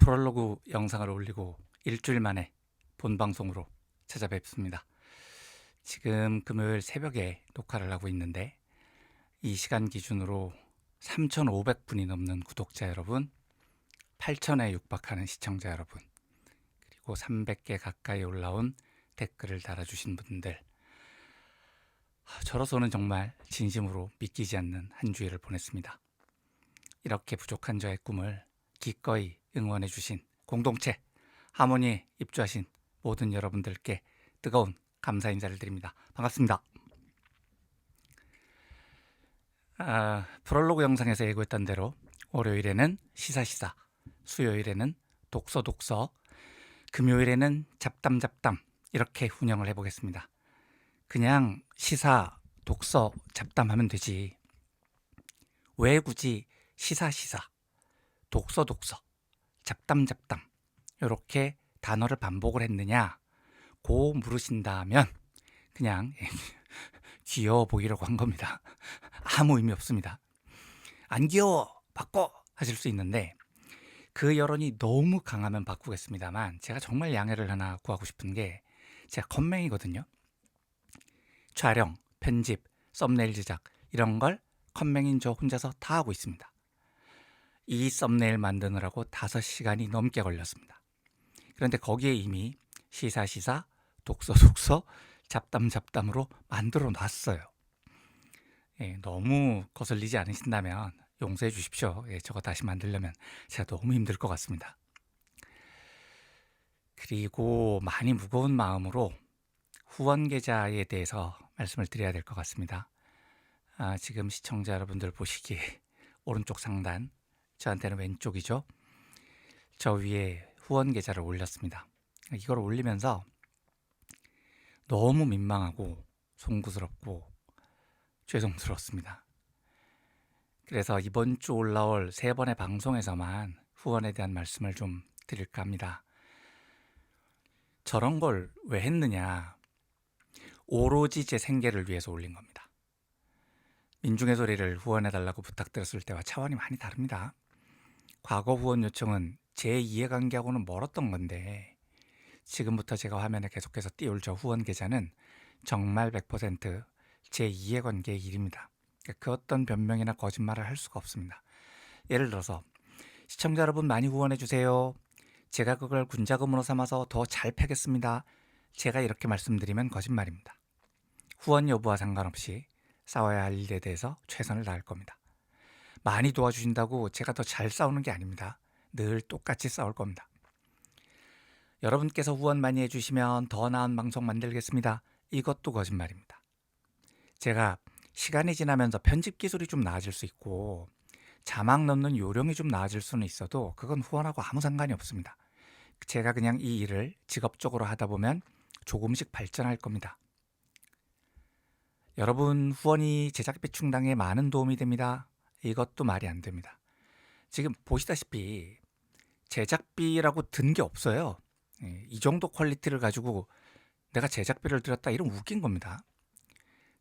프롤로그 영상을 올리고 일주일 만에 본방송으로 찾아뵙습니다. 지금 금요일 새벽에 녹화를 하고 있는데 이 시간 기준으로 3,500분이 넘는 구독자 여러분, 8,000에 육박하는 시청자 여러분, 그리고 300개 가까이 올라온 댓글을 달아주신 분들, 저로서는 정말 진심으로 믿기지 않는 한 주일을 보냈습니다. 이렇게 부족한 저의 꿈을 기꺼이 응원해 주신 공동체 하모니에 입주하신 모든 여러분들께 뜨거운 감사 인사를 드립니다. 반갑습니다. 프롤로그 영상에서 예고했던 대로 월요일에는 시사시사, 수요일에는 독서독서, 금요일에는 잡담잡담 이렇게 운영을 해보겠습니다. 그냥 시사, 독서, 잡담하면 되지 왜 굳이 시사시사, 독서독서, 잡담잡담 이렇게 단어를 반복을 했느냐 고 물으신다면 그냥 귀여워 보이려고 한 겁니다. 아무 의미 없습니다. 안 귀여워 바꿔 하실 수 있는데 그 여론이 너무 강하면 바꾸겠습니다만 제가 정말 양해를 하나 구하고 싶은 게 제가 컴맹이거든요. 촬영, 편집, 썸네일 제작 이런 걸 컴맹인 저 혼자서 다 하고 있습니다. 이 썸네일 만드느라고 5시간이 넘게 걸렸습니다. 그런데 거기에 이미 시사시사, 독서독서, 잡담잡담으로 만들어 놨어요. 너무 거슬리지 않으신다면 용서해 주십시오. 저거 다시 만들려면 제가 너무 힘들 것 같습니다. 그리고 많이 무거운 마음으로 후원 계좌에 대해서 말씀을 드려야 될 것 같습니다. 지금 시청자 여러분들 보시기에 오른쪽 상단, 저한테는 왼쪽이죠. 저 위에 후원 계좌를 올렸습니다. 이걸 올리면서 너무 민망하고 송구스럽고 죄송스럽습니다. 그래서 이번 주 올라올 3번의 방송에서만 후원에 대한 말씀을 좀 드릴까 합니다. 저런 걸 왜 했느냐, 오로지 제 생계를 위해서 올린 겁니다. 민중의 소리를 후원해달라고 부탁드렸을 때와 차원이 많이 다릅니다. 과거 후원 요청은 제 이해관계하고는 멀었던 건데 지금부터 제가 화면에 계속해서 띄울 저 후원 계좌는 정말 100% 제 이해관계의 일입니다. 그 어떤 변명이나 거짓말을 할 수가 없습니다. 예를 들어서 시청자 여러분 많이 후원해 주세요. 제가 그걸 군자금으로 삼아서 더 잘 패겠습니다. 제가 이렇게 말씀드리면 거짓말입니다. 후원 여부와 상관없이 싸워야 할 일에 대해서 최선을 다할 겁니다. 많이 도와주신다고 제가 더 잘 싸우는 게 아닙니다. 늘 똑같이 싸울 겁니다. 여러분께서 후원 많이 해주시면 더 나은 방송 만들겠습니다. 이것도 거짓말입니다. 제가 시간이 지나면서 편집 기술이 좀 나아질 수 있고 자막 넣는 요령이 좀 나아질 수는 있어도 그건 후원하고 아무 상관이 없습니다. 제가 그냥 이 일을 직업적으로 하다 보면 조금씩 발전할 겁니다. 여러분 후원이 제작비 충당에 많은 도움이 됩니다. 이것도 말이 안 됩니다. 지금 보시다시피 제작비라고 든 게 없어요. 이 정도 퀄리티를 가지고 내가 제작비를 들였다 이러면 웃긴 겁니다.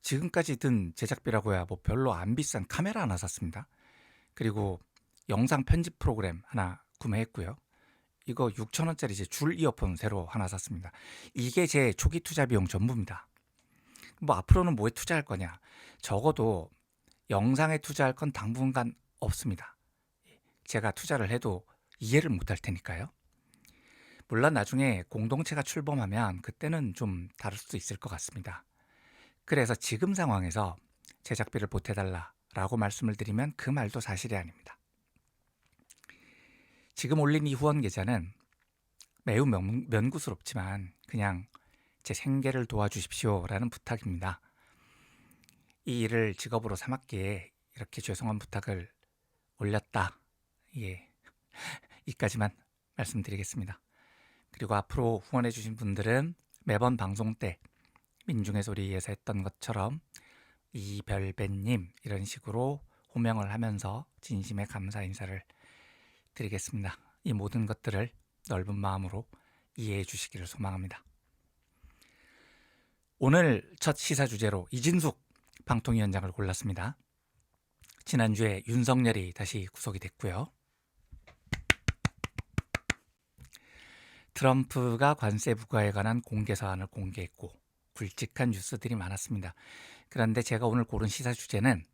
지금까지 든 제작비라고야 뭐 별로 안 비싼 카메라 하나 샀습니다. 그리고 영상 편집 프로그램 하나 구매했고요. 이거 6,000원짜리 제 줄 이어폰 새로 하나 샀습니다. 이게 제 초기 투자 비용 전부입니다. 뭐 앞으로는 뭐에 투자할 거냐? 적어도 영상에 투자할 건 당분간 없습니다. 제가 투자를 해도 이해를 못할 테니까요. 물론 나중에 공동체가 출범하면 그때는 좀 다를 수도 있을 것 같습니다. 그래서 지금 상황에서 제작비를 보태달라라고 말씀을 드리면 그 말도 사실이 아닙니다. 지금 올린 이 후원 계좌는 매우 면구스럽지만 그냥 제 생계를 도와주십시오라는 부탁입니다. 이 일을 직업으로 삼았기에 이렇게 죄송한 부탁을 올렸다. 이까지만 말씀드리겠습니다. 그리고 앞으로 후원해 주신 분들은 매번 방송 때 민중의 소리에서 했던 것처럼 이별배님 이런 식으로 호명을 하면서 진심의 감사 인사를 드리겠습니다. 이 모든 것들을 넓은 마음으로 이해해 주시기를 소망합니다. 오늘 첫 시사 주제로 이진숙 방통위원장을 골랐습니다. 지난주에 윤석열이 다시 구속이 됐고요. 트럼프가 관세 부과에 관한 공개 사안을 공개했고 굵직한 뉴스들이 많았습니다. 그런데 제가 오늘 고른 시사 주제는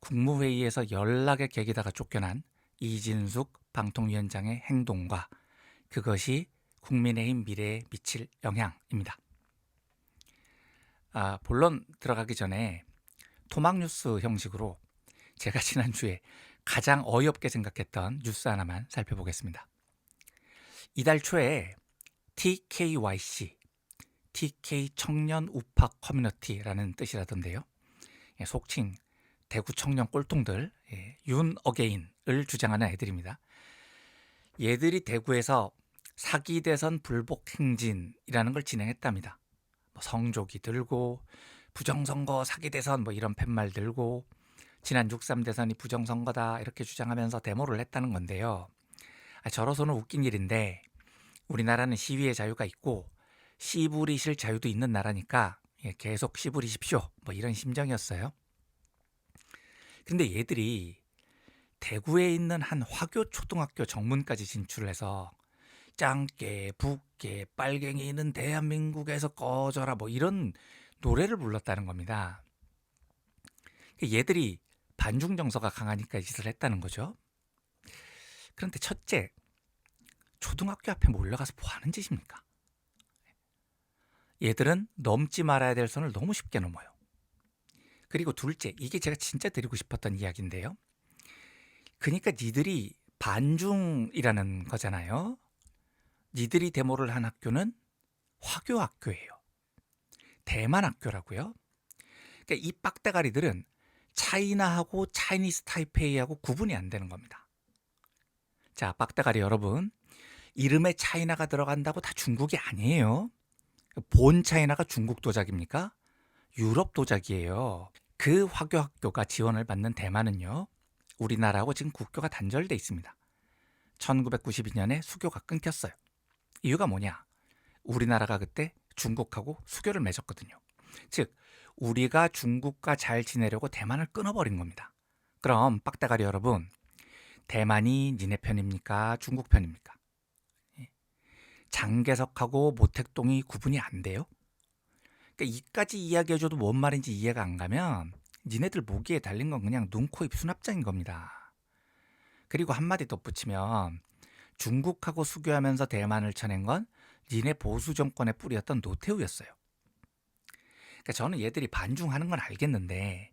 국무회의에서 연락의 계기다가 쫓겨난 이진숙 방통위원장의 행동과 그것이 국민의힘 미래에 미칠 영향입니다. 본론 들어가기 전에 토막뉴스 형식으로 제가 지난주에 가장 어이없게 생각했던 뉴스 하나만 살펴보겠습니다. 이달 초에 TKYC, TK 청년 우파 커뮤니티라는 뜻이라던데요. 속칭 대구 청년 꼴통들, 윤 어게인을 주장하는 애들입니다. 얘들이 대구에서 사기 대선 불복 행진이라는 걸 진행했답니다. 성조기 들고 부정선거 사기 대선 이런 팻말 들고 지난 6.3 대선이 부정선거다 이렇게 주장하면서 데모를 했다는 건데요. 저로서는 웃긴 일인데 우리나라는 시위의 자유가 있고 씨부리실 자유도 있는 나라니까 계속 씨부리십시오 이런 심정이었어요. 근데 얘들이 대구에 있는 한 화교 초등학교 정문까지 진출을 해서 짱깨, 붓깨, 빨갱이는 대한민국에서 꺼져라 이런 노래를 불렀다는 겁니다. 얘들이 반중 정서가 강하니까 이 짓을 했다는 거죠. 그런데 첫째, 초등학교 앞에 몰려가서 뭐 하는 짓입니까? 얘들은 넘지 말아야 될 선을 너무 쉽게 넘어요. 그리고 둘째, 이게 제가 진짜 드리고 싶었던 이야기인데요. 그러니까 니들이 반중이라는 거잖아요. 니들이 데모를 한 학교는 화교 학교예요. 대만 학교라고요. 그러니까 이 빡대가리들은 차이나하고 차이니스 타이페이하고 구분이 안 되는 겁니다. 자, 빡대가리 여러분, 이름에 차이나가 들어간다고 다 중국이 아니에요. 본 차이나가 중국 도자기입니까? 유럽 도자기예요. 그 화교 학교가 지원을 받는 대만은요, 우리나라하고 지금 국교가 단절돼 있습니다. 1992년에 수교가 끊겼어요. 이유가 뭐냐? 우리나라가 그때 중국하고 수교를 맺었거든요. 즉 우리가 중국과 잘 지내려고 대만을 끊어버린 겁니다. 그럼 빡대가리 여러분, 대만이 니네 편입니까? 중국 편입니까? 장개석하고 모택동이 구분이 안 돼요? 그러니까 이까지 이야기해줘도 뭔 말인지 이해가 안 가면 니네들 모기에 달린 건 그냥 눈, 코, 입 수납장인 겁니다. 그리고 한마디 덧붙이면 중국하고 수교하면서 대만을 쳐낸 건 니네 보수 정권의 뿌리였던 노태우였어요. 그러니까 저는 얘들이 반중하는 건 알겠는데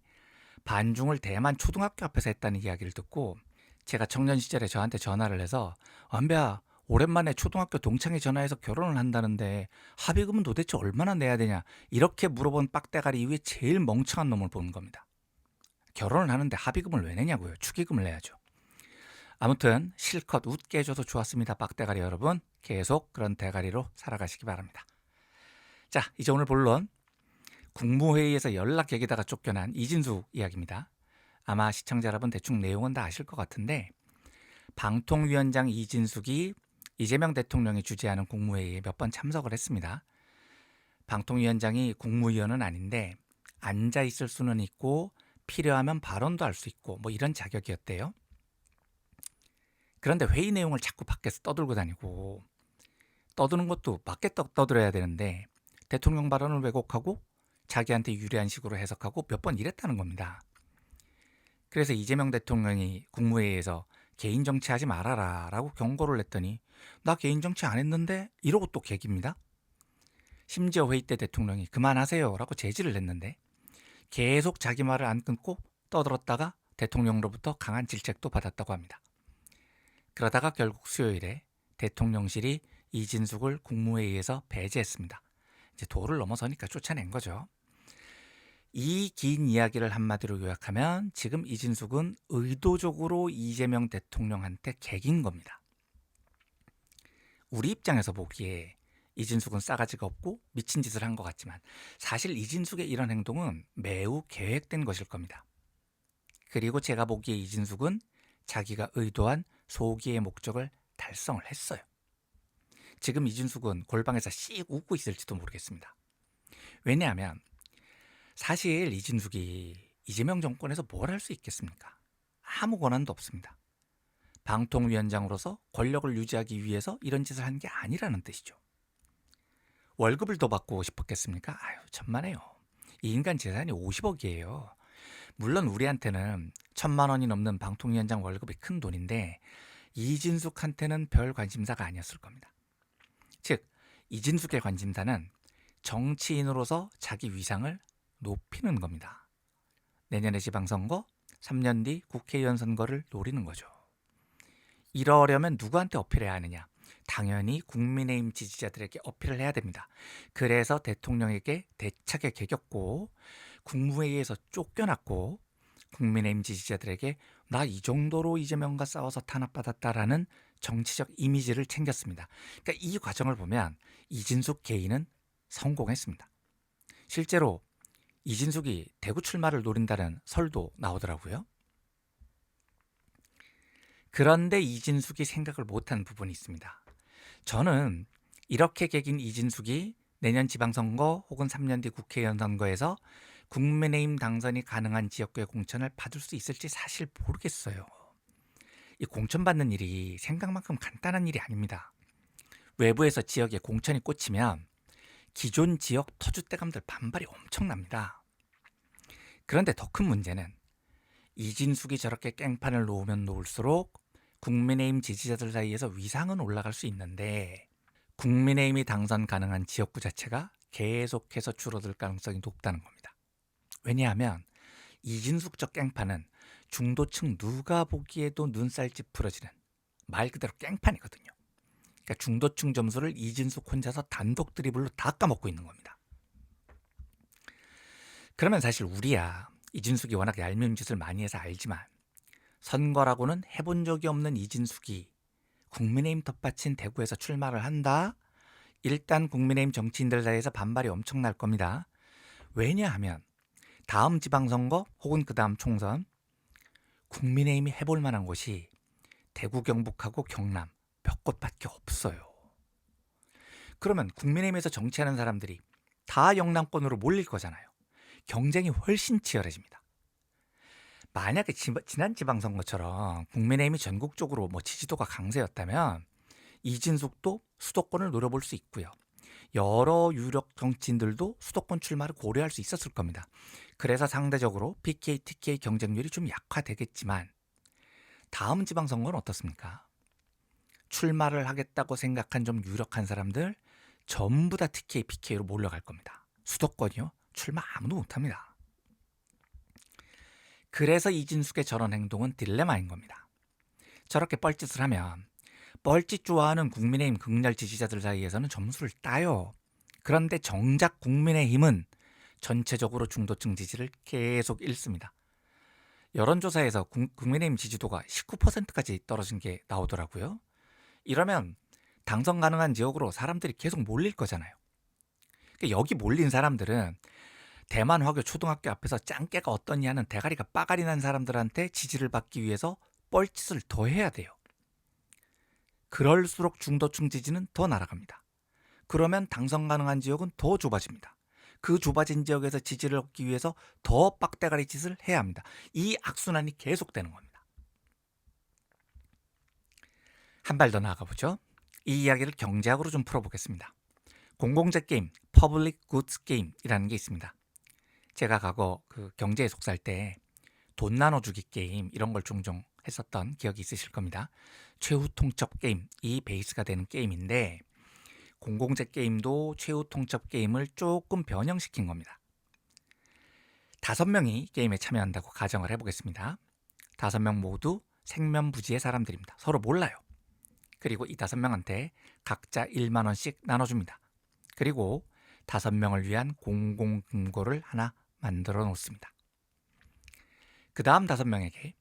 반중을 대만 초등학교 앞에서 했다는 이야기를 듣고 제가 청년 시절에 저한테 전화를 해서 안배야, 오랜만에 초등학교 동창이 전화해서 결혼을 한다는데 합의금은 도대체 얼마나 내야 되냐 이렇게 물어본 빡대가리 이후에 제일 멍청한 놈을 보는 겁니다. 결혼을 하는데 합의금을 왜 내냐고요. 축의금을 내야죠. 아무튼 실컷 웃게 해줘서 좋았습니다. 빡대가리 여러분, 계속 그런 대가리로 살아가시기 바랍니다. 자, 이제 오늘 본론, 국무회의에서 연락객에다가 쫓겨난 이진숙 이야기입니다. 아마 시청자 여러분 대충 내용은 다 아실 것 같은데 방통위원장 이진숙이 이재명 대통령이 주재하는 국무회의에 몇 번 참석을 했습니다. 방통위원장이 국무위원은 아닌데 앉아 있을 수는 있고 필요하면 발언도 할 수 있고 이런 자격이었대요. 그런데 회의 내용을 자꾸 밖에서 떠들고 다니고 떠드는 것도 밖에 떠들어야 되는데 대통령 발언을 왜곡하고 자기한테 유리한 식으로 해석하고 몇 번 이랬다는 겁니다. 그래서 이재명 대통령이 국무회의에서 개인 정치하지 말아라 라고 경고를 했더니 나 개인 정치 안 했는데 이러고 또 개깁니다. 심지어 회의 때 대통령이 그만하세요 라고 제지를 했는데 계속 자기 말을 안 끊고 떠들었다가 대통령으로부터 강한 질책도 받았다고 합니다. 그러다가 결국 수요일에 대통령실이 이진숙을 국무회의에서 배제했습니다. 이제 도를 넘어서니까 쫓아낸 거죠. 이 긴 이야기를 한마디로 요약하면 지금 이진숙은 의도적으로 이재명 대통령한테 개긴 겁니다. 우리 입장에서 보기에 이진숙은 싸가지가 없고 미친 짓을 한 것 같지만 사실 이진숙의 이런 행동은 매우 계획된 것일 겁니다. 그리고 제가 보기에 이진숙은 자기가 의도한 소기의 목적을 달성을 했어요. 지금 이진숙은 골방에서 씩 웃고 있을지도 모르겠습니다. 왜냐하면 사실 이진숙이 이재명 정권에서 뭘 할 수 있겠습니까? 아무 권한도 없습니다. 방통위원장으로서 권력을 유지하기 위해서 이런 짓을 한 게 아니라는 뜻이죠. 월급을 더 받고 싶었겠습니까? 아유, 천만에요. 이 인간 재산이 50억이에요. 물론 우리한테는 1,000만 원이 넘는 방통위원장 월급이 큰 돈인데 이진숙한테는 별 관심사가 아니었을 겁니다. 즉, 이진숙의 관심사는 정치인으로서 자기 위상을 높이는 겁니다. 내년에 지방선거, 3년 뒤 국회의원 선거를 노리는 거죠. 이러려면 누구한테 어필해야 하느냐? 당연히 국민의힘 지지자들에게 어필을 해야 됩니다. 그래서 대통령에게 대차게 개겼고 국무회의에서 쫓겨났고 국민의힘 지지자들에게 나 이 정도로 이재명과 싸워서 탄압받았다라는 정치적 이미지를 챙겼습니다. 그러니까 이 과정을 보면 이진숙 개인은 성공했습니다. 실제로 이진숙이 대구 출마를 노린다는 설도 나오더라고요. 그런데 이진숙이 생각을 못한 부분이 있습니다. 저는 이렇게 개긴 이진숙이 내년 지방선거 혹은 3년 뒤 국회의원 선거에서 국민의힘 당선이 가능한 지역구의 공천을 받을 수 있을지 사실 모르겠어요. 이 공천 받는 일이 생각만큼 간단한 일이 아닙니다. 외부에서 지역에 공천이 꽂히면 기존 지역 터줏대감들 반발이 엄청납니다. 그런데 더 큰 문제는 이진숙이 저렇게 깽판을 놓으면 놓을수록 국민의힘 지지자들 사이에서 위상은 올라갈 수 있는데 국민의힘이 당선 가능한 지역구 자체가 계속해서 줄어들 가능성이 높다는 겁니다. 왜냐하면 이진숙적 깽판은 중도층 누가 보기에도 눈살 찌푸러지는 말 그대로 깽판이거든요. 그러니까 중도층 점수를 이진숙 혼자서 단독 드리블로 다 까먹고 있는 겁니다. 그러면 사실 우리야 이진숙이 워낙 얄미운 짓을 많이 해서 알지만 선거라고는 해본 적이 없는 이진숙이 국민의힘 텃밭인 대구에서 출마를 한다? 일단 국민의힘 정치인들 사이에서 반발이 엄청날 겁니다. 왜냐하면 다음 지방선거 혹은 그 다음 총선 국민의힘이 해볼 만한 곳이 대구 경북하고 경남 몇 곳밖에 없어요. 그러면 국민의힘에서 정치하는 사람들이 다 영남권으로 몰릴 거잖아요. 경쟁이 훨씬 치열해집니다. 만약에 지난 지방선거처럼 국민의힘이 전국적으로 지지도가 강세였다면 이진숙도 수도권을 노려볼 수 있고요. 여러 유력 정치인들도 수도권 출마를 고려할 수 있었을 겁니다. 그래서 상대적으로 PK, TK 경쟁률이 좀 약화되겠지만 다음 지방선거는 어떻습니까? 출마를 하겠다고 생각한 좀 유력한 사람들 전부 다 TK, PK로 몰려갈 겁니다. 수도권이요? 출마 아무도 못합니다. 그래서 이진숙의 저런 행동은 딜레마인 겁니다. 저렇게 뻘짓을 하면 뻘짓 좋아하는 국민의힘 극렬 지지자들 사이에서는 점수를 따요. 그런데 정작 국민의힘은 전체적으로 중도층 지지를 계속 잃습니다. 여론조사에서 국민의힘 지지도가 19%까지 떨어진 게 나오더라고요. 이러면 당선 가능한 지역으로 사람들이 계속 몰릴 거잖아요. 그러니까 여기 몰린 사람들은 대만 화교 초등학교 앞에서 짱깨가 어떠냐 하는 대가리가 빠가리 난 사람들한테 지지를 받기 위해서 뻘짓을 더 해야 돼요. 그럴수록 중도층 지지는 더 날아갑니다. 그러면 당선 가능한 지역은 더 좁아집니다. 그 좁아진 지역에서 지지를 얻기 위해서 더 빡대가리 짓을 해야 합니다. 이 악순환이 계속되는 겁니다. 한 발 더 나아가보죠. 이 이야기를 경제학으로 좀 풀어보겠습니다. 공공재 게임, 퍼블릭 굿즈 게임이라는 게 있습니다. 제가 과거 경제에 속살 때 돈 나눠주기 게임 이런 걸 종종 했었던 기억이 있으실 겁니다. 최후 통첩 게임, 이 베이스가 되는 게임인데 공공재 게임도 최후 통첩 게임을 조금 변형시킨 겁니다. 5명이 게임에 참여한다고 가정을 해보겠습니다. 5명 모두 생면부지의 사람들입니다. 서로 몰라요. 그리고 이 5명한테 각자 1만 원씩 나눠줍니다. 그리고 5명을 위한 공공금고를 하나 만들어 놓습니다. 그 다음 5명에게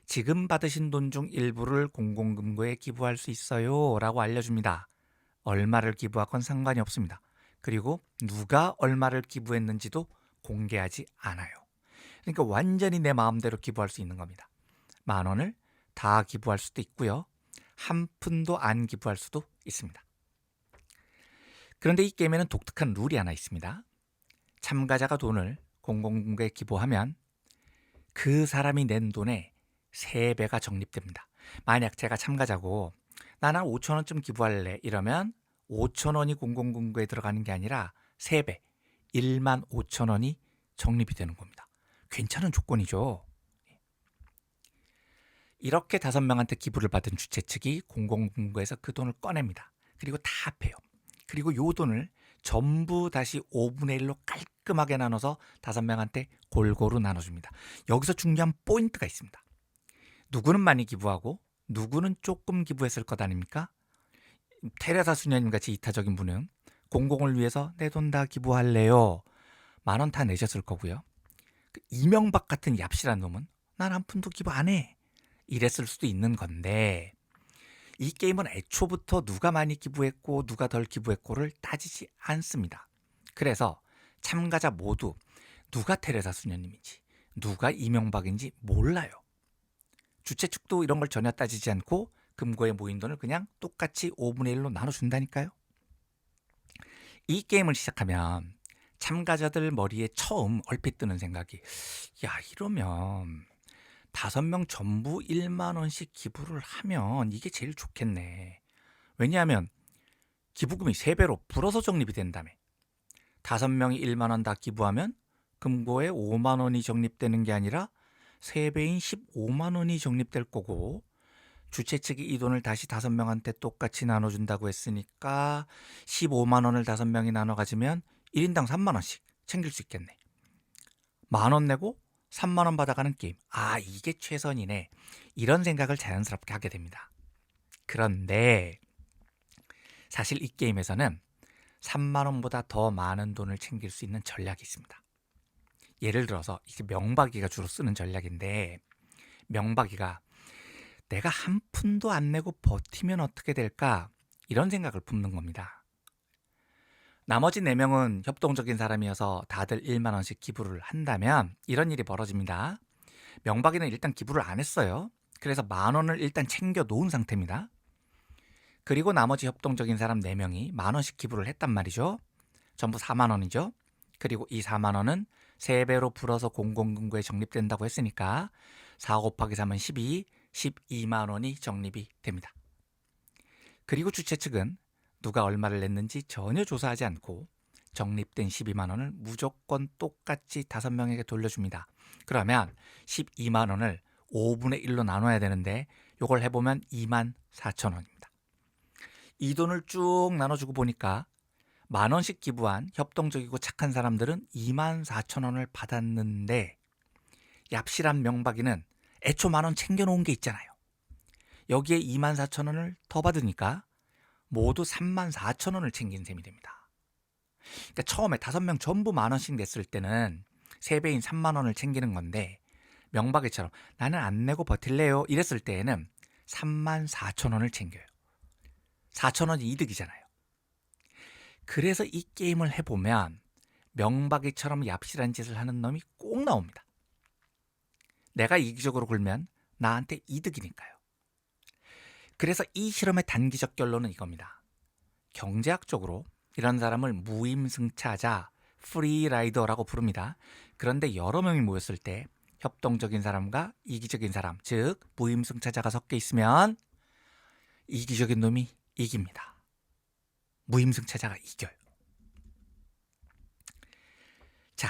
지금 받으신 돈 중 일부를 공공금고에 기부할 수 있어요 라고 알려줍니다. 얼마를 기부하건 상관이 없습니다. 그리고 누가 얼마를 기부했는지도 공개하지 않아요. 그러니까 완전히 내 마음대로 기부할 수 있는 겁니다. 10,000원을 다 기부할 수도 있고요. 한 푼도 안 기부할 수도 있습니다. 그런데 이 게임에는 독특한 룰이 하나 있습니다. 참가자가 돈을 공공금고에 기부하면 그 사람이 낸 돈의 3배가 적립됩니다. 만약 제가 참가자고 나는 5천 원쯤 기부할래 이러면 5천 원이 공공금고에 들어가는 게 아니라 3배 1만 5천 원이 적립이 되는 겁니다. 괜찮은 조건이죠. 이렇게 5명한테 기부를 받은 주최 측이 공공금고에서 그 돈을 꺼냅니다. 그리고 다 합해요. 그리고 요 돈을 전부 다시 5분의 1로 깔끔하게 나눠서 5명한테 골고루 나눠줍니다. 여기서 중요한 포인트가 있습니다. 누구는 많이 기부하고 누구는 조금 기부했을 것 아닙니까? 테레사 수녀님 같이 이타적인 분은 공공을 위해서 내 돈 다 기부할래요. 10,000원 다 내셨을 거고요. 이명박 같은 얍실한 놈은 난 한 푼도 기부 안 해. 이랬을 수도 있는 건데 이 게임은 애초부터 누가 많이 기부했고 누가 덜 기부했고를 따지지 않습니다. 그래서 참가자 모두 누가 테레사 수녀님인지 누가 이명박인지 몰라요. 주최 측도 이런 걸 전혀 따지지 않고 금고에 모인 돈을 그냥 똑같이 5분의 1로 나눠준다니까요. 이 게임을 시작하면 참가자들 머리에 처음 얼핏 드는 생각이 야 이러면 5명 전부 1만 원씩 기부를 하면 이게 제일 좋겠네. 왜냐하면 기부금이 3배로 불어서 적립이 된다며. 5명이 1만 원 다 기부하면 금고에 5만 원이 적립되는 게 아니라 3배인 15만 원이 적립될 거고 주최 측이 이 돈을 다시 5명한테 똑같이 나눠준다고 했으니까 15만 원을 5명이 나눠 가지면 1인당 3만 원씩 챙길 수 있겠네. 10,000원 내고 3만 원 받아가는 게임. 아 이게 최선이네. 이런 생각을 자연스럽게 하게 됩니다. 그런데 사실 이 게임에서는 3만 원보다 더 많은 돈을 챙길 수 있는 전략이 있습니다. 예를 들어서 이게 명박이가 주로 쓰는 전략인데 명박이가 내가 한 푼도 안 내고 버티면 어떻게 될까? 이런 생각을 품는 겁니다. 나머지 4명은 협동적인 사람이어서 다들 1만 원씩 기부를 한다면 이런 일이 벌어집니다. 명박이는 일단 기부를 안 했어요. 그래서 10,000원을 일단 챙겨 놓은 상태입니다. 그리고 나머지 협동적인 사람 4명이 10,000원씩 기부를 했단 말이죠. 전부 4만 원이죠. 그리고 이 4만 원은 3배로 불어서 공공금고에 적립된다고 했으니까 4 곱하기 3은 12, 12만 원이 적립이 됩니다. 그리고 주최 측은 누가 얼마를 냈는지 전혀 조사하지 않고 적립된 12만 원을 무조건 똑같이 5명에게 돌려줍니다. 그러면 12만 원을 5분의 1로 나눠야 되는데 이걸 해보면 24,000원입니다. 이 돈을 쭉 나눠주고 보니까 10,000원씩 기부한 협동적이고 착한 사람들은 24,000원을 받았는데 얍실한 명박이는 애초 10,000원 챙겨놓은 게 있잖아요. 여기에 24,000원을 더 받으니까 모두 34,000원을 챙긴 셈이 됩니다. 그러니까 처음에 5명 전부 10,000원씩 냈을 때는 3배인 3만 원을 챙기는 건데 명박이처럼 나는 안 내고 버틸래요 이랬을 때에는 34,000원을 챙겨요. 4,000원이 이득이잖아요. 그래서 이 게임을 해보면 명박이처럼 얍실한 짓을 하는 놈이 꼭 나옵니다. 내가 이기적으로 굴면 나한테 이득이니까요. 그래서 이 실험의 단기적 결론은 이겁니다. 경제학적으로 이런 사람을 무임승차자, 프리라이더라고 부릅니다. 그런데 여러 명이 모였을 때 협동적인 사람과 이기적인 사람, 즉 무임승차자가 섞여 있으면 이기적인 놈이 이깁니다. 무임승차자가 이겨요. 자,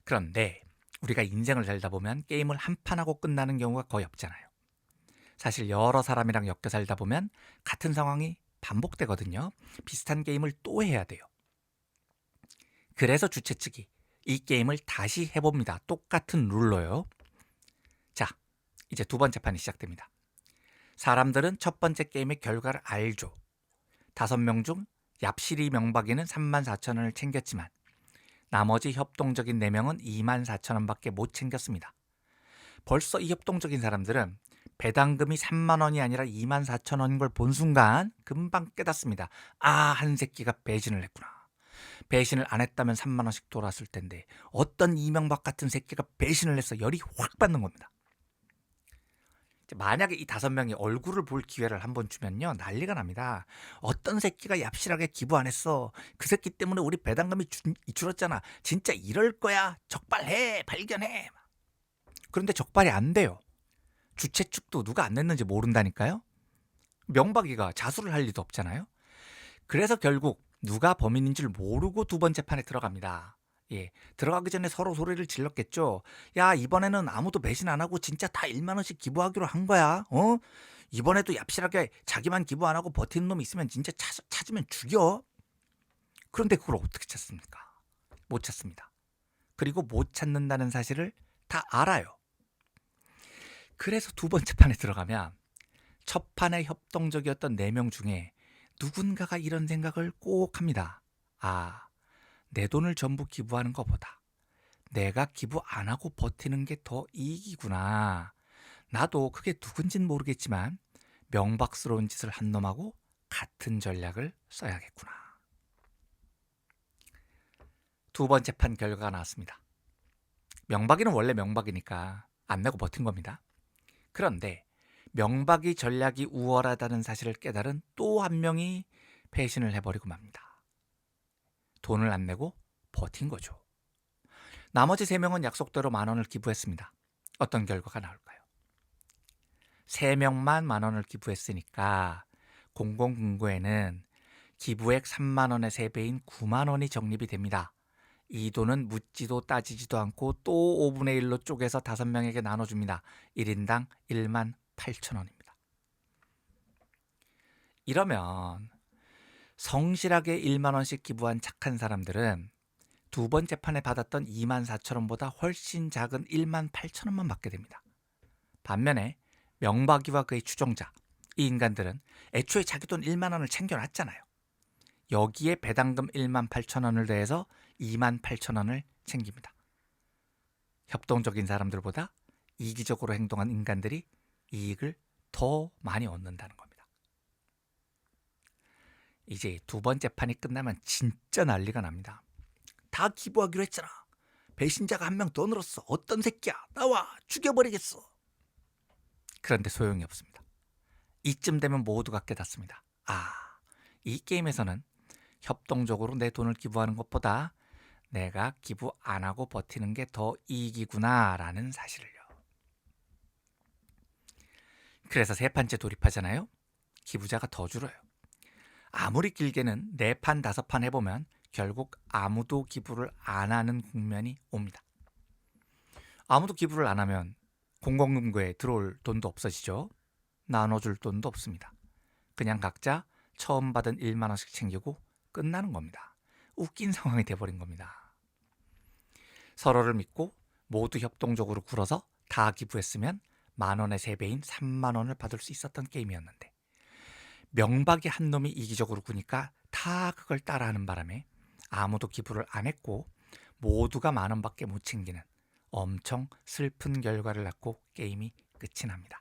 그런데 우리가 인생을 살다 보면 게임을 한 판 하고 끝나는 경우가 거의 없잖아요. 사실 여러 사람이랑 엮여 살다 보면 같은 상황이 반복되거든요. 비슷한 게임을 또 해야 돼요. 그래서 주최 측이 이 게임을 다시 해봅니다. 똑같은 룰로요. 자, 이제 두 번째 판이 시작됩니다. 사람들은 첫 번째 게임의 결과를 알죠. 5명 중 얍실이 명박이는 34,000원을 챙겼지만 나머지 협동적인 4명은 24,000원밖에 못 챙겼습니다. 벌써 이 협동적인 사람들은 배당금이 3만 원이 아니라 24,000원인 걸 본 순간 금방 깨닫습니다. 아, 한 새끼가 배신을 했구나. 배신을 안 했다면 3만 원씩 돌았을 텐데 어떤 이명박 같은 새끼가 배신을 해서 열이 확 받는 겁니다. 만약에 이 5명이 얼굴을 볼 기회를 한번 주면요 난리가 납니다. 어떤 새끼가 얍실하게 기부 안 했어. 그 새끼 때문에 우리 배당금이 줄었잖아. 진짜 이럴 거야. 적발해. 발견해. 그런데 적발이 안 돼요. 주최 측도 누가 안 냈는지 모른다니까요. 명박이가 자수를 할 리도 없잖아요. 그래서 결국 누가 범인인 줄 모르고 두 번째 판에 들어갑니다. 예, 들어가기 전에 서로 소리를 질렀겠죠. 야, 이번에는 아무도 배신 안 하고 진짜 다 1만 원씩 기부하기로 한 거야. 이번에도 얍실하게 자기만 기부 안 하고 버티는 놈 있으면 진짜 찾으면 죽여. 그런데 그걸 어떻게 찾습니까? 못 찾습니다. 그리고 못 찾는다는 사실을 다 알아요. 그래서 두 번째 판에 들어가면 첫 판에 협동적이었던 4명 중에 누군가가 이런 생각을 꼭 합니다. 아, 내 돈을 전부 기부하는 것보다 내가 기부 안 하고 버티는 게 더 이익이구나. 나도 그게 누군진 모르겠지만 명박스러운 짓을 한 놈하고 같은 전략을 써야겠구나. 두 번째 판 결과가 나왔습니다. 명박이는 원래 명박이니까 안 내고 버틴 겁니다. 그런데 명박이 전략이 우월하다는 사실을 깨달은 또 한 명이 배신을 해버리고 맙니다. 돈을 안 내고 버틴 거죠. 나머지 3명은 약속대로 10,000원을 기부했습니다. 어떤 결과가 나올까요? 3명만 10,000원을 기부했으니까 공공금고에는 기부액 30,000원의 3배인 90,000원이 적립이 됩니다. 이 돈은 묻지도 따지지도 않고 또 5분의 1로 쪼개서 5명에게 나눠줍니다. 1인당 18,000원입니다. 이러면 성실하게 1만원씩 기부한 착한 사람들은 두 번째 판에 받았던 24,000원보다 훨씬 작은 18,000원만 받게 됩니다. 반면에 명박이와 그의 추종자, 이 인간들은 애초에 자기 돈 1만원을 챙겨놨잖아요. 여기에 배당금 18,000원을 더해서 28,000원을 챙깁니다. 협동적인 사람들보다 이기적으로 행동한 인간들이 이익을 더 많이 얻는다는 겁니다. 이제 두 번째 판이 끝나면 진짜 난리가 납니다. 다 기부하기로 했잖아. 배신자가 한 명 더 늘었어. 어떤 새끼야. 나와. 죽여버리겠어. 그런데 소용이 없습니다. 이쯤 되면 모두가 깨닫습니다. 아, 이 게임에서는 협동적으로 내 돈을 기부하는 것보다 내가 기부 안 하고 버티는 게 더 이익이구나 라는 사실을요. 그래서 세 판째 돌입하잖아요. 기부자가 더 줄어요. 아무리 길게는 4판, 5판 해보면 결국 아무도 기부를 안 하는 국면이 옵니다. 아무도 기부를 안 하면 공공금고에 들어올 돈도 없어지죠. 나눠줄 돈도 없습니다. 그냥 각자 처음 받은 1만 원씩 챙기고 끝나는 겁니다. 웃긴 상황이 돼버린 겁니다. 서로를 믿고 모두 협동적으로 굴어서 다 기부했으면 10,000원의 3배인 30,000원을 받을 수 있었던 게임이었는데 명박이 한 놈이 이기적으로 구니까 다 그걸 따라하는 바람에 아무도 기부를 안 했고 모두가 10,000원밖에 못 챙기는 엄청 슬픈 결과를 낳고 게임이 끝이 납니다.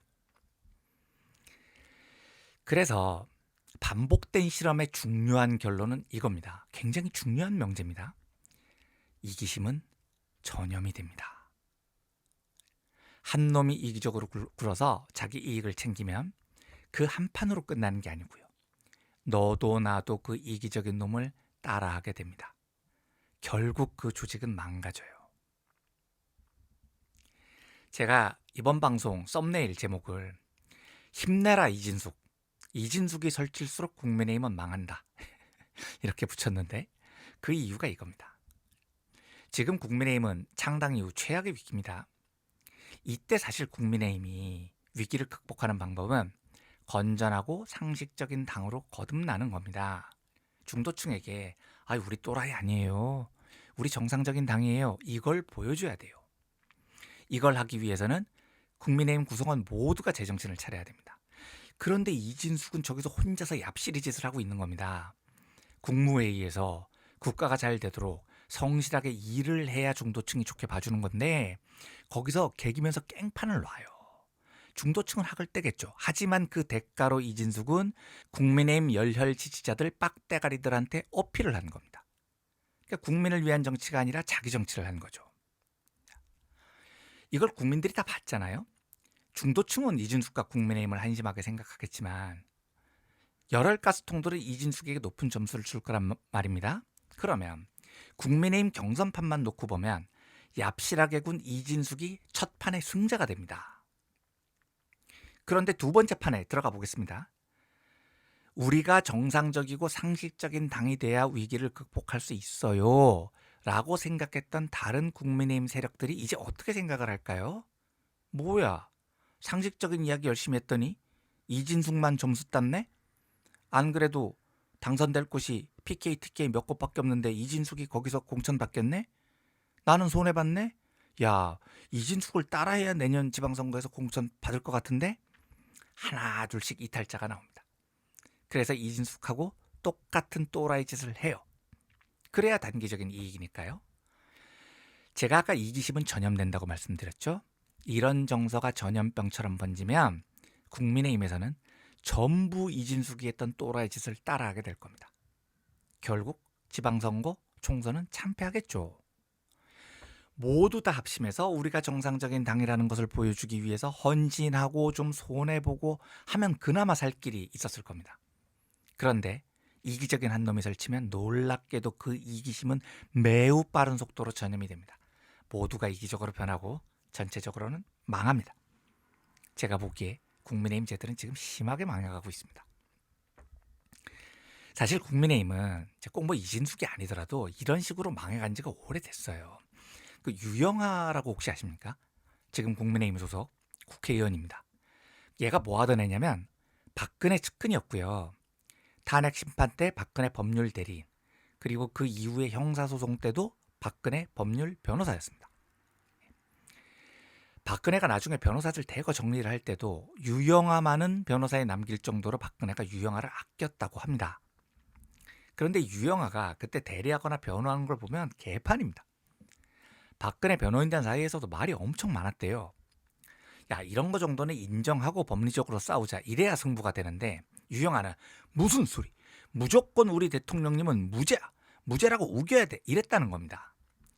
그래서 반복된 실험의 중요한 결론은 이겁니다. 굉장히 중요한 명제입니다. 이기심은 전염이 됩니다. 한 놈이 이기적으로 굴어서 자기 이익을 챙기면 그 한 판으로 끝나는 게 아니고요. 너도 나도 그 이기적인 놈을 따라하게 됩니다. 결국 그 조직은 망가져요. 제가 이번 방송 썸네일 제목을 힘내라 이진숙, 이진숙이 설칠수록 국민의힘은 망한다 이렇게 붙였는데 그 이유가 이겁니다. 지금 국민의힘은 창당 이후 최악의 위기입니다. 이때 사실 국민의힘이 위기를 극복하는 방법은 건전하고 상식적인 당으로 거듭나는 겁니다. 중도층에게 우리 또라이 아니에요. 우리 정상적인 당이에요. 이걸 보여줘야 돼요. 이걸 하기 위해서는 국민의힘 구성원 모두가 제정신을 차려야 됩니다. 그런데 이진숙은 저기서 혼자서 얍실이 짓을 하고 있는 겁니다. 국무회의에서 국가가 잘 되도록 성실하게 일을 해야 중도층이 좋게 봐주는 건데 거기서 개기면서 깽판을 놔요. 중도층은 학을 떼겠죠. 하지만 그 대가로 이진숙은 국민의힘 열혈 지지자들 빡대가리들한테 어필을 한 겁니다. 그러니까 국민을 위한 정치가 아니라 자기 정치를 한 거죠. 이걸 국민들이 다 봤잖아요. 중도층은 이진숙과 국민의힘을 한심하게 생각하겠지만 열혈가스통들은 이진숙에게 높은 점수를 줄 거란 말입니다. 그러면 국민의힘 경선판만 놓고 보면 얍실하게 군 이진숙이 첫 판의 승자가 됩니다. 그런데 두 번째 판에 들어가 보겠습니다. 우리가 정상적이고 상식적인 당이 돼야 위기를 극복할 수 있어요 라고 생각했던 다른 국민의힘 세력들이 이제 어떻게 생각을 할까요? 뭐야, 상식적인 이야기 열심히 했더니 이진숙만 점수 땄네? 안 그래도 당선될 곳이 PK, TK 몇 곳밖에 없는데 이진숙이 거기서 공천 받겠네? 나는 손해봤네? 야, 이진숙을 따라해야 내년 지방선거에서 공천 받을 것 같은데? 하나 둘씩 이탈자가 나옵니다. 그래서 이진숙하고 똑같은 또라이 짓을 해요. 그래야 단기적인 이익이니까요. 제가 아까 이기심은 전염된다고 말씀드렸죠. 이런 정서가 전염병처럼 번지면 국민의힘에서는 전부 이진숙이 했던 또라이 짓을 따라하게 될 겁니다. 결국 지방선거, 총선은 참패하겠죠. 모두 다 합심해서 우리가 정상적인 당이라는 것을 보여주기 위해서 헌신하고 좀 손해보고 하면 그나마 살 길이 있었을 겁니다. 그런데 이기적인 한 놈이 설치면 놀랍게도 그 이기심은 매우 빠른 속도로 전염이 됩니다. 모두가 이기적으로 변하고 전체적으로는 망합니다. 제가 보기에 국민의힘 쟤들은 지금 심하게 망해가고 있습니다. 사실 국민의힘은 꼭 뭐 이진숙이 아니더라도 이런 식으로 망해간 지가 오래됐어요. 그 유영하라고 혹시 아십니까? 지금 국민의힘 소속 국회의원입니다. 얘가 뭐 하던 애냐면 박근혜 측근이었고요. 탄핵 심판 때 박근혜 법률 대리인, 그리고 그 이후에 형사소송 때도 박근혜 법률 변호사였습니다. 박근혜가 나중에 변호사들 대거 정리를 할 때도 유영하만은 변호사에 남길 정도로 박근혜가 유영하를 아꼈다고 합니다. 그런데 유영하가 그때 대리하거나 변호하는 걸 보면 개판입니다. 박근혜 변호인단 사이에서도 말이 엄청 많았대요. 야, 이런 거 정도는 인정하고 법리적으로 싸우자, 이래야 승부가 되는데 유영하는 무슨 소리, 무조건 우리 대통령님은 무죄야, 무죄라고 우겨야 돼, 이랬다는 겁니다.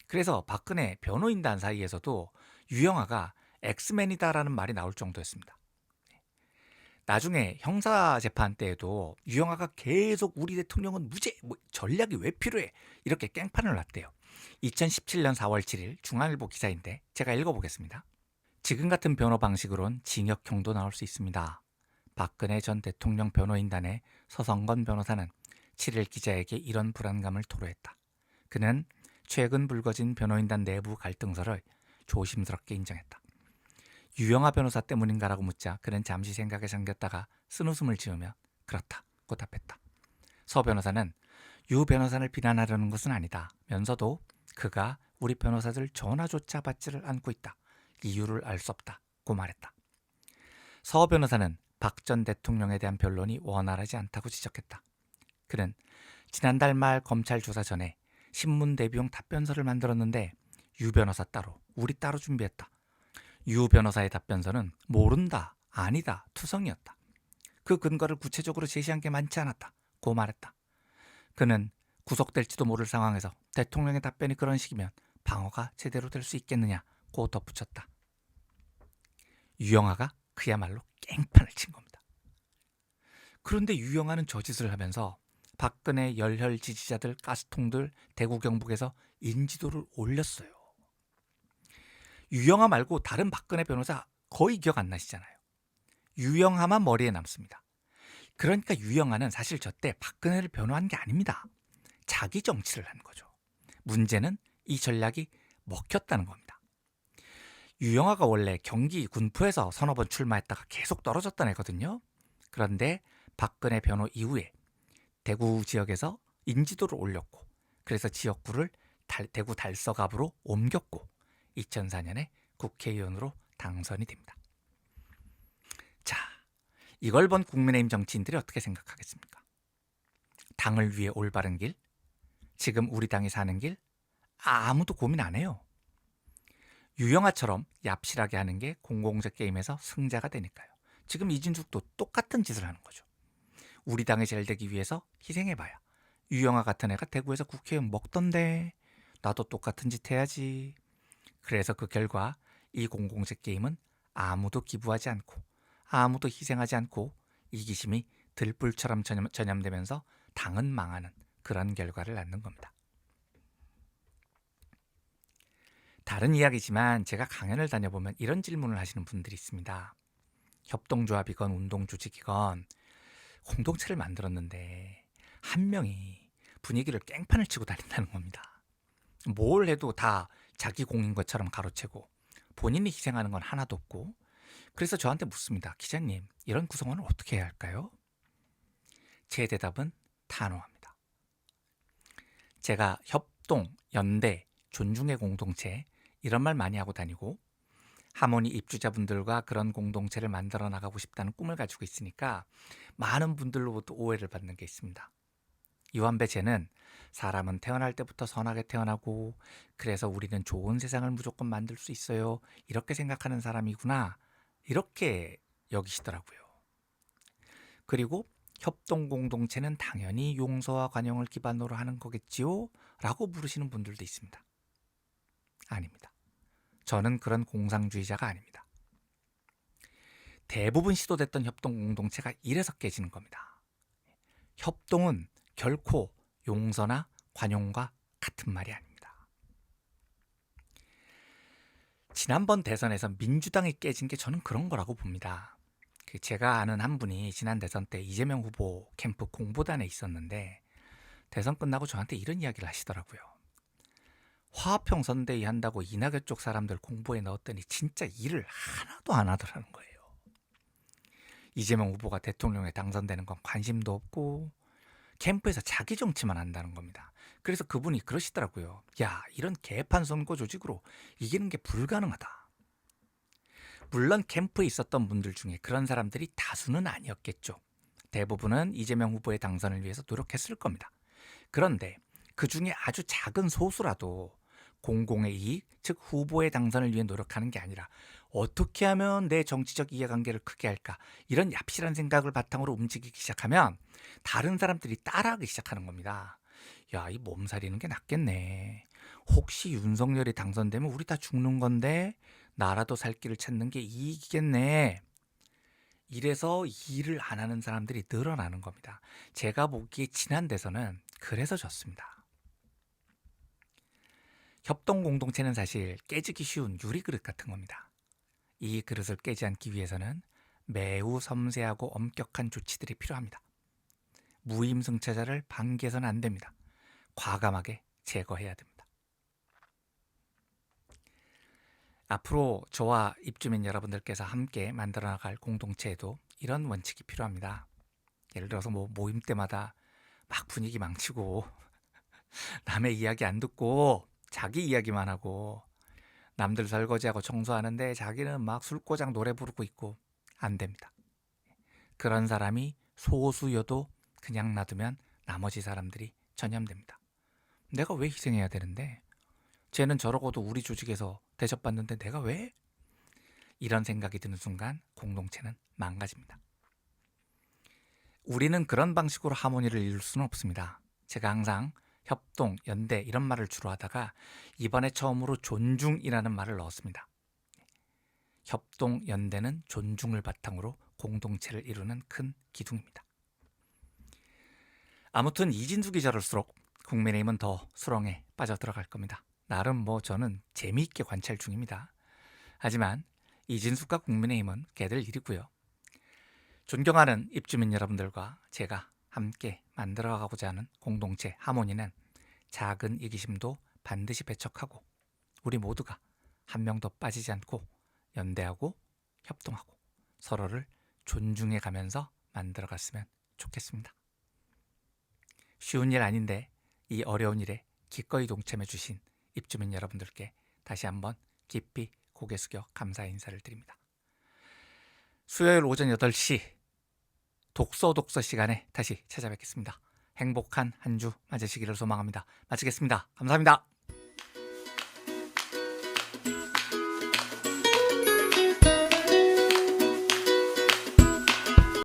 그래서 박근혜 변호인단 사이에서도 유영하가 엑스맨이다라는 말이 나올 정도였습니다. 나중에 형사재판 때에도 유영하가 계속 우리 대통령은 무죄, 뭐 전략이 왜 필요해, 이렇게 깽판을 놨대요. 2017년 4월 7일 중앙일보 기사인데 제가 읽어보겠습니다. 지금 같은 변호 방식으론 징역형도 나올 수 있습니다. 박근혜 전 대통령 변호인단의 서성건 변호사는 7일 기자에게 이런 불안감을 토로했다. 그는 최근 불거진 변호인단 내부 갈등설을 조심스럽게 인정했다. 유영하 변호사 때문인가라고 묻자 그는 잠시 생각에 잠겼다가 쓴웃음을 지으며 그렇다고 답했다. 서 변호사는 유 변호사를 비난하려는 것은 아니다 면서도 그가 우리 변호사들 전화조차 받지를 않고 있다. 이유를 알 수 없다고 말했다. 서 변호사는 박 전 대통령에 대한 변론이 원활하지 않다고 지적했다. 그는 지난달 말 검찰 조사 전에 신문 대비용 답변서를 만들었는데 유 변호사 따로, 우리 따로 준비했다. 유 변호사의 답변서는 모른다, 아니다, 투성이었다. 그 근거를 구체적으로 제시한 게 많지 않았다고 말했다. 그는 구속될지도 모를 상황에서 대통령의 답변이 그런 식이면 방어가 제대로 될 수 있겠느냐고 덧붙였다. 유영하가 그야말로 깽판을 친 겁니다. 그런데 유영하는 저 짓을 하면서 박근혜 열혈 지지자들, 가스통들 대구 경북에서 인지도를 올렸어요. 유영하 말고 다른 박근혜 변호사 거의 기억 안 나시잖아요. 유영하만 머리에 남습니다. 그러니까 유영하는 사실 저 때 박근혜를 변호한 게 아닙니다. 자기 정치를 한 거죠. 문제는 이 전략이 먹혔다는 겁니다. 유영하가 원래 경기 군포에서 서너 번 출마했다가 계속 떨어졌던 애거든요. 그런데 박근혜 변호 이후에 대구 지역에서 인지도를 올렸고, 그래서 지역구를 대구 달서갑으로 옮겼고 2004년에 국회의원으로 당선이 됩니다. 자, 이걸 본 국민의힘 정치인들이 어떻게 생각하겠습니까? 당을 위해 올바른 길, 지금 우리 당이 사는 길, 아무도 고민 안 해요. 유영하처럼 얍실하게 하는 게 공공재 게임에서 승자가 되니까요. 지금 이진숙도 똑같은 짓을 하는 거죠. 우리 당이 잘 되기 위해서 희생해봐야. 유영하 같은 애가 대구에서 국회의원 먹던데 나도 똑같은 짓 해야지. 그래서 그 결과 이 공공재 게임은 아무도 기부하지 않고 아무도 희생하지 않고 이기심이 들불처럼 전염되면서 당은 망하는 그런 결과를 낳는 겁니다. 다른 이야기지만 제가 강연을 다녀보면 이런 질문을 하시는 분들이 있습니다. 협동조합이건 운동조직이건 공동체를 만들었는데 한 명이 분위기를 깽판을 치고 다닌다는 겁니다. 뭘 해도 다 자기 공인 것처럼 가로채고 본인이 희생하는 건 하나도 없고, 그래서 저한테 묻습니다. 기자님, 이런 구성원을 어떻게 해야 할까요? 제 대답은 단호합니다. 제가 협동, 연대, 존중의 공동체 이런 말 많이 하고 다니고 하모니 입주자분들과 그런 공동체를 만들어 나가고 싶다는 꿈을 가지고 있으니까 많은 분들로부터 오해를 받는 게 있습니다. 이완배 쟤는 사람은 태어날 때부터 선하게 태어나고 그래서 우리는 좋은 세상을 무조건 만들 수 있어요, 이렇게 생각하는 사람이구나, 이렇게 여기시더라고요. 그리고 협동공동체는 당연히 용서와 관용을 기반으로 하는 거겠지요? 라고 물으시는 분들도 있습니다. 아닙니다. 저는 그런 공상주의자가 아닙니다. 대부분 시도됐던 협동공동체가 이래서 깨지는 겁니다. 협동은 결코 용서나 관용과 같은 말이 아닙니다. 지난번 대선에서 민주당이 깨진 게 저는 그런 거라고 봅니다. 제가 아는 한 분이 지난 대선 때 이재명 후보 캠프 공보단에 있었는데 대선 끝나고 저한테 이런 이야기를 하시더라고요. 화합형 선대위 한다고 이낙연 쪽 사람들 공보에 넣었더니 진짜 일을 하나도 안 하더라는 거예요. 이재명 후보가 대통령에 당선되는 건 관심도 없고 캠프에서 자기 정치만 한다는 겁니다. 그래서 그분이 그러시더라고요. 야, 이런 개판 선거 조직으로 이기는 게 불가능하다. 물론 캠프에 있었던 분들 중에 그런 사람들이 다수는 아니었겠죠. 대부분은 이재명 후보의 당선을 위해서 노력했을 겁니다. 그런데 그 중에 아주 작은 소수라도 공공의 이익, 즉 후보의 당선을 위해 노력하는 게 아니라 어떻게 하면 내 정치적 이해관계를 크게 할까, 이런 얍실한 생각을 바탕으로 움직이기 시작하면 다른 사람들이 따라하기 시작하는 겁니다. 야, 이 몸살이는 게 낫겠네. 혹시 윤석열이 당선되면 우리 다 죽는 건데 나라도 살 길을 찾는 게 이익이겠네. 이래서 일을 안 하는 사람들이 늘어나는 겁니다. 제가 보기에 지난 대선은 그래서 졌습니다. 협동 공동체는 사실 깨지기 쉬운 유리그릇 같은 겁니다. 이 그릇을 깨지 않기 위해서는 매우 섬세하고 엄격한 조치들이 필요합니다. 무임승차자를 방기해서는 안 됩니다. 과감하게 제거해야 됩니다. 앞으로 저와 입주민 여러분들께서 함께 만들어 나갈 공동체에도 이런 원칙이 필요합니다. 예를 들어서 모임 때마다 막 분위기 망치고 남의 이야기 안 듣고 자기 이야기만 하고 남들 설거지하고 청소하는데 자기는 막 술고장 노래 부르고 있고, 안 됩니다. 그런 사람이 소수여도 그냥 놔두면 나머지 사람들이 전염됩니다. 내가 왜 희생해야 되는데? 쟤는 저러고도 우리 조직에서 대접받는데 내가 왜? 이런 생각이 드는 순간 공동체는 망가집니다. 우리는 그런 방식으로 하모니를 이룰 수는 없습니다. 제가 항상 협동, 연대 이런 말을 주로 하다가 이번에 처음으로 존중이라는 말을 넣었습니다. 협동, 연대는 존중을 바탕으로 공동체를 이루는 큰 기둥입니다. 아무튼 이진수 기자를수록 국민의힘은 더 수렁에 빠져들어갈 겁니다. 나름 저는 재미있게 관찰 중입니다. 하지만 이진수과 국민의힘은 걔들 일이고요. 존경하는 입주민 여러분들과 제가 함께 만들어가고자 하는 공동체 하모니는 작은 이기심도 반드시 배척하고 우리 모두가 한 명도 빠지지 않고 연대하고 협동하고 서로를 존중해 가면서 만들어갔으면 좋겠습니다. 쉬운 일 아닌데 이 어려운 일에 기꺼이 동참해 주신 입주민 여러분들께 다시 한번 깊이 고개 숙여 감사의 인사를 드립니다. 수요일 오전 8시 독서 시간에 다시 찾아뵙겠습니다. 행복한 한 주 맞으시기를 소망합니다. 마치겠습니다. 감사합니다.